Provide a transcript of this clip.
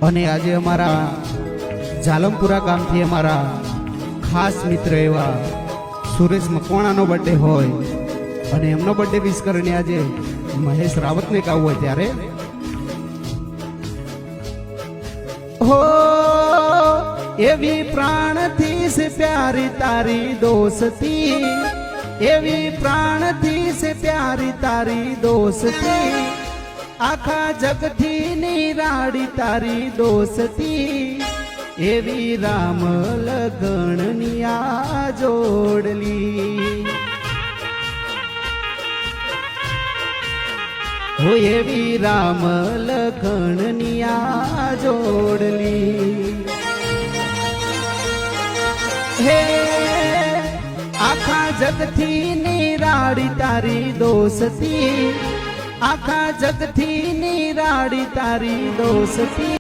અને આજે અમારા જાલમપુરા ગામથી અમારા ખાસ મિત્ર એવા સુરેશ મકવાણાનો બર્થડે હોય અને એમનો બર્થડે વિશ કરીને આજે મહેશ રાવતને ગાવું હોય ત્યારે હો એવી પ્રાણથી સે પ્યારી તારી દોસ્તી, એવી પ્રાણથી સે પ્યારી તારી દોસ્તી, આખા જગથી નિરાળી તારી દોસ્તી, એવી રામ લગણની આ જોડલી, હો એવી રામ લગણની આ જોડલી, હે આખા જગથી નિરાળી તારી દોસ્તી, આખા જગથી નિરાળી તારી દોસ્તી.